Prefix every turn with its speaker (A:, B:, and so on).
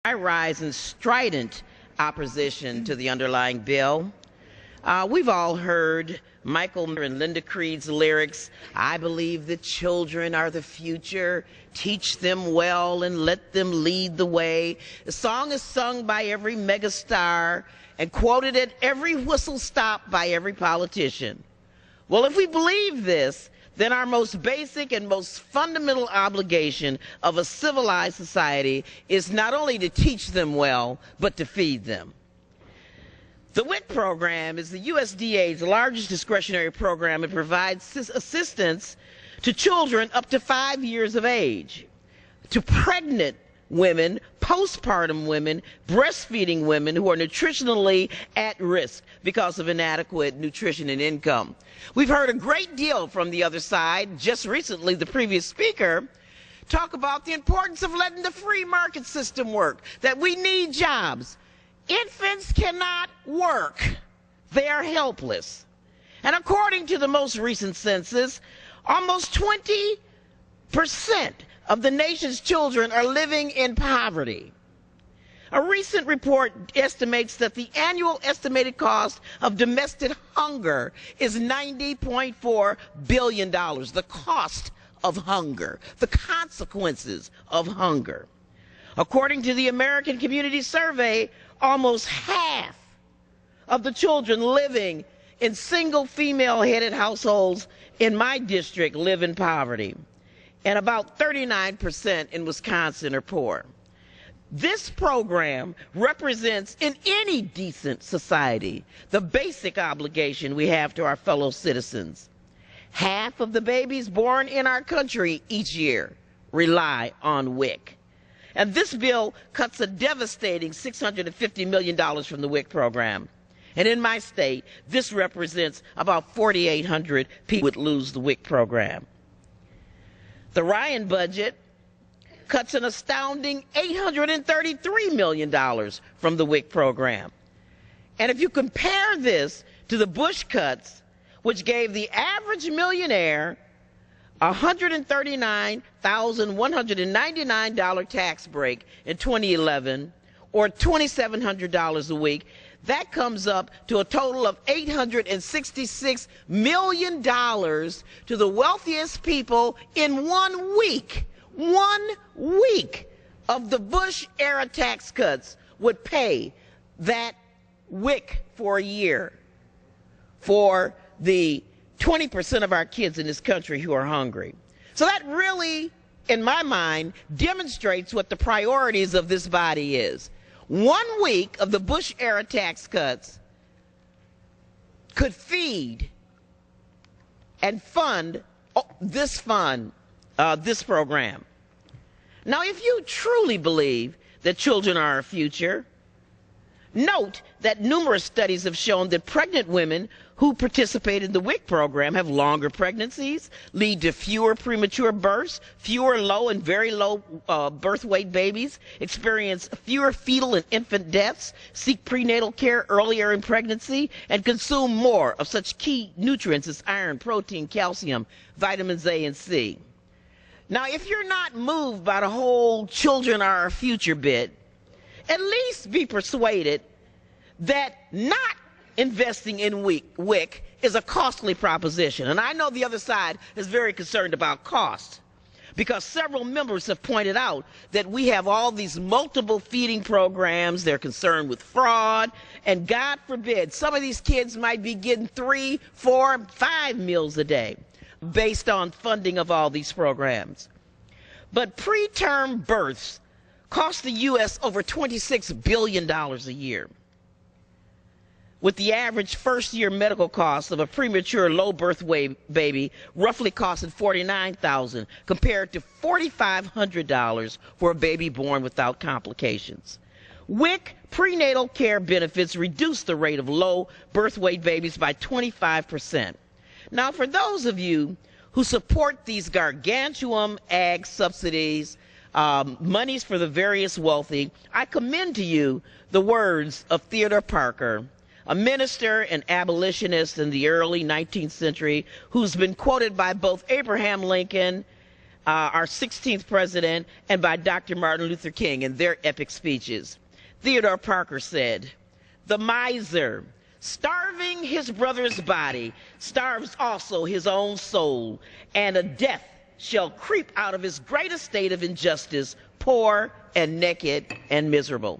A: I rise in strident opposition to the underlying bill. We've all heard Michael and Linda Creed's lyrics, "I believe that children are the future, teach them well and let them lead the way." The song is sung by every megastar and quoted at every whistle stop by every politician. Well, if we believe this, then our most basic and most fundamental obligation of a civilized society is not only to teach them well, but to feed them. The WIC program is the USDA's largest discretionary program. It provides assistance to children up to 5 years of age, to pregnant women, postpartum women, breastfeeding women who are nutritionally at risk because of inadequate nutrition and income. We've heard a great deal from the other side. Just recently, the previous speaker talked about the importance of letting the free market system work, that we need jobs. Infants cannot work. They are helpless. And according to the most recent census, almost 20% of the nation's children are living in poverty. A recent report estimates that the annual estimated cost of domestic hunger is $90.4 billion. The cost of hunger, the consequences of hunger. According to the American Community Survey, almost half of the children living in single female-headed households in my district live in poverty, and about 39% in Wisconsin are poor. This program represents, in any decent society, the basic obligation we have to our fellow citizens. Half of the babies born in our country each year rely on WIC. And this bill cuts a devastating $650 million from the WIC program. And in my state, this represents about 4,800 people would lose the WIC program. The Ryan budget cuts an astounding $833 million from the WIC program. And if you compare this to the Bush cuts, which gave the average millionaire a $139,199 tax break in 2011, or $2,700 a week, that comes up to a total of $866 million to the wealthiest people in 1 week. 1 week of the Bush-era tax cuts would pay that WIC for a year for the 20% of our kids in this country who are hungry. So that really, in my mind, demonstrates what the priorities of this body is. 1 week of the Bush-era tax cuts could feed and fund this program. Now, if you truly believe that children are our future, note that numerous studies have shown that pregnant women who participate in the WIC program have longer pregnancies, lead to fewer premature births, fewer low and very low birth weight babies, experience fewer fetal and infant deaths, seek prenatal care earlier in pregnancy, and consume more of such key nutrients as iron, protein, calcium, vitamins A and C. Now, if you're not moved by the whole children are our future bit, at least be persuaded that not investing in WIC is a costly proposition. And I know the other side is very concerned about cost, because several members have pointed out that we have all these multiple feeding programs. They're concerned with fraud, and God forbid, some of these kids might be getting 3, 4, 5 meals a day based on funding of all these programs. But preterm births cost the U.S. over $26 billion a year, with the average first-year medical cost of a premature low birth weight baby roughly costing $49,000 compared to $4,500 for a baby born without complications. WIC prenatal care benefits reduce the rate of low birth weight babies by 25%. Now, for those of you who support these gargantuan ag subsidies, monies for the various wealthy, I commend to you the words of Theodore Parker, a minister and abolitionist in the early 19th century who's been quoted by both Abraham Lincoln our 16th president, and by Dr. Martin Luther King in their epic speeches. Theodore Parker said, "The miser, starving his brother's body, starves also his own soul, and a death shall creep out of his great estate of injustice, poor and naked and miserable."